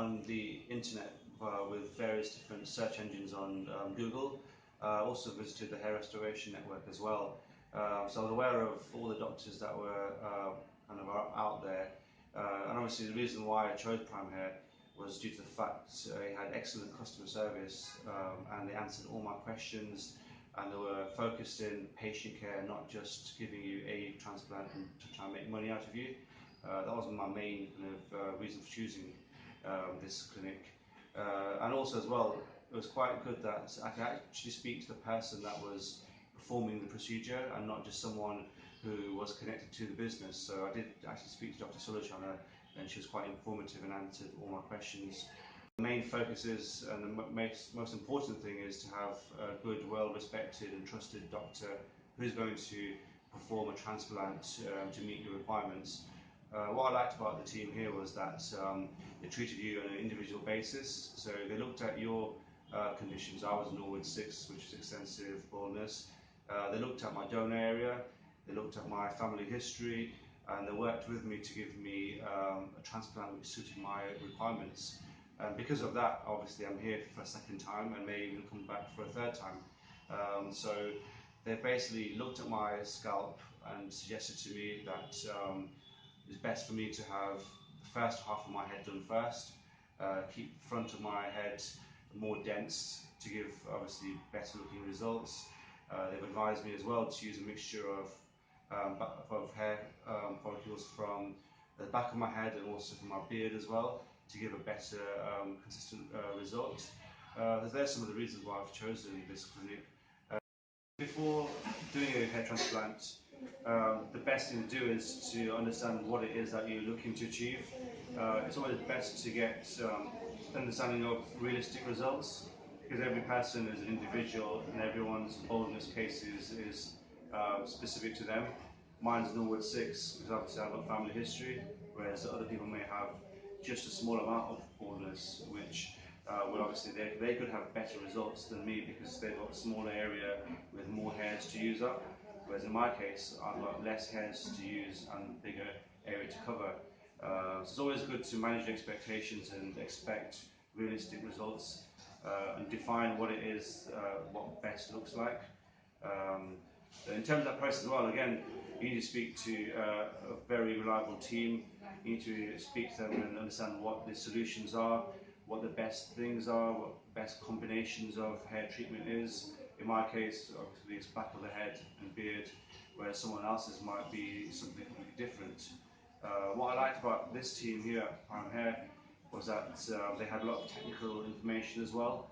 on the internet with various different search engines on Google. Also visited the Hair Restoration Network as well. So I was aware of all the doctors that were kind of out there. And obviously the reason why I chose Prime Hair was due to the fact they had excellent customer service and they answered all my questions, and they were focused in patient care, not just giving you a transplant and to try and make money out of you. That was my main kind of reason for choosing this clinic. And also as well, it was quite good that I could actually speak to the person that was performing the procedure and not just someone who was connected to the business. So I did actually speak to Dr. Sulachana, and she was quite informative and answered all my questions. The main focus is, and the most important thing is, to have a good, well-respected and trusted doctor who's going to perform a transplant to meet your requirements. What I liked about the team here was that they treated you on an individual basis. So they looked at your conditions. I was Norwood 6, which is extensive baldness. They looked at my donor area, they looked at my family history, and they worked with me to give me a transplant which suited my requirements. And because of that, obviously I'm here for a second time and may even come back for a third time. So they basically looked at my scalp and suggested to me that it's best for me to have the first half of my head done first, keep the front of my head more dense to give obviously better looking results. They've advised me as well to use a mixture of hair follicles from the back of my head and also from my beard as well, to give a better consistent result. There's some of the reasons why I've chosen this clinic. Before doing a hair transplant, the best thing to do is to understand what it is that you're looking to achieve. It's always best to get understanding of realistic results, because every person is an individual and everyone's baldness case is specific to them. Mine's Norwood 6 because obviously I've got family history, whereas other people may have just a small amount of baldness, which well, obviously they could have better results than me because they've got a smaller area with more hairs to use up, whereas in my case I've got less hairs to use and bigger area to cover. So it's always good to manage expectations and expect realistic results and define what it is, what best looks like. In terms of that process as well, again, you need to speak to a very reliable team. You need to speak to them and understand what the solutions are, what the best things are, what the best combinations of hair treatment is. In my case, obviously it's back of the head and beard, whereas someone else's might be something completely different. What I liked about this team here at Prime Hair was that they had a lot of technical information as well,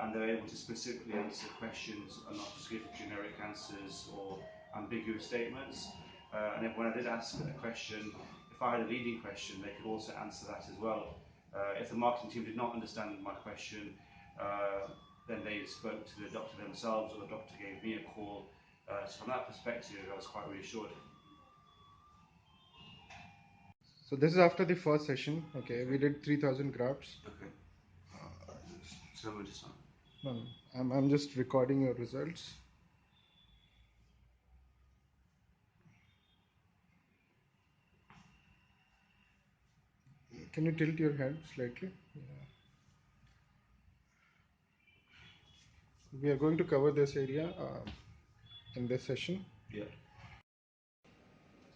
and they're able to specifically answer questions and not just give generic answers or ambiguous statements. And when I did ask a question, if I had a leading question, they could also answer that as well. If the marketing team did not understand my question, then they spoke to the doctor themselves, or the doctor gave me a call. So from that perspective, I was quite reassured. So this is after the first session. Okay, we did 3,000 grafts. Okay. So we're just on. No, I'm just recording your results. Can you tilt your head slightly? Yeah. We are going to cover this area in this session. Yeah.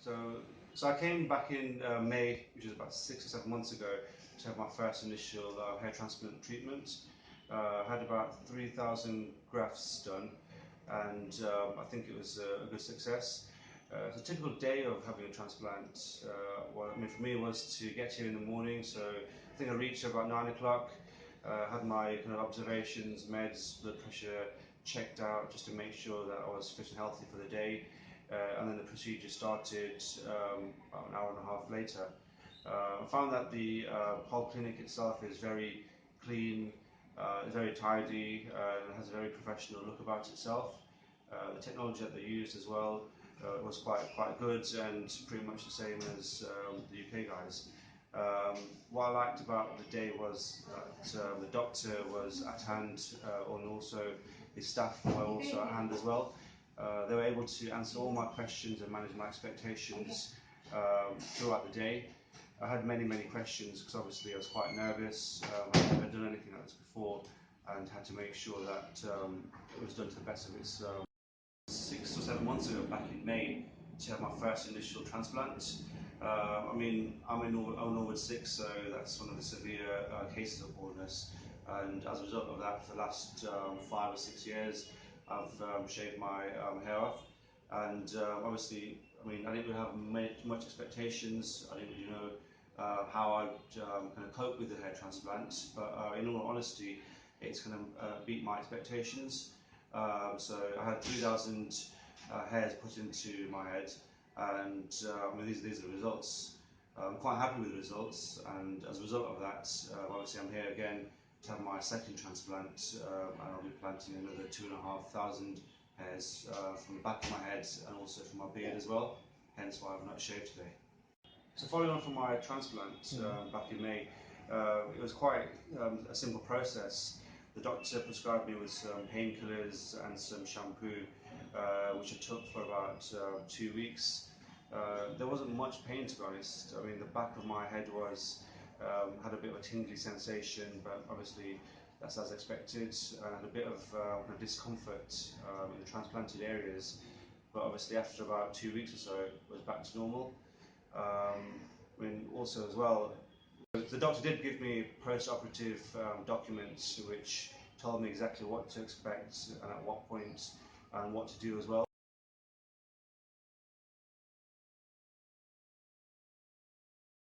So I came back in May, which is about 6 or 7 months ago, to have my first initial hair transplant treatment. I had about 3,000 grafts done, and I think it was a good success. It's a typical day of having a transplant. Well, I mean, for me, it was to get here in the morning. So I think I reached about 9 o'clock. Had my kind of observations, meds, blood pressure checked out just to make sure that I was fit and healthy for the day. And then the procedure started about an hour and a half later. I found that the whole clinic itself is very clean, very tidy, and has a very professional look about itself. The technology that they used as well was quite good and pretty much the same as the UK guys. What I liked about the day was that the doctor was at hand, and also his staff were also at hand as well. They were able to answer all my questions and manage my expectations throughout the day. I had many questions because obviously I was quite nervous. I'd never done anything like this before and had to make sure that it was done to the best of its 6 or 7 months ago, back in May, to have my first initial transplant. I mean, I'm in Norwood 6, so that's one of the severe cases of baldness, and as a result of that, for the last 5 or 6 years, I've shaved my hair off, and obviously, I mean, I didn't really have much expectations. I didn't really know how I'd kind of cope with the hair transplant, but in all honesty, it's kind of beat my expectations. So I had 3,000 hairs put into my head, and I mean, these are the results. I'm quite happy with the results, and as a result of that, obviously I'm here again to have my second transplant, and I'll be planting another 2,500 hairs from the back of my head and also from my beard as well, hence why I've not shaved today. So following on from my transplant back in May, it was quite a simple process. The doctor prescribed me with some painkillers and some shampoo, which I took for about 2 weeks. There wasn't much pain, to be honest. I mean, the back of my head had a bit of a tingly sensation, but obviously that's as expected, and a bit of discomfort in the transplanted areas. But obviously after about 2 weeks or so, it was back to normal. I mean, also as well, the doctor did give me post-operative documents which told me exactly what to expect and at what point and what to do as well.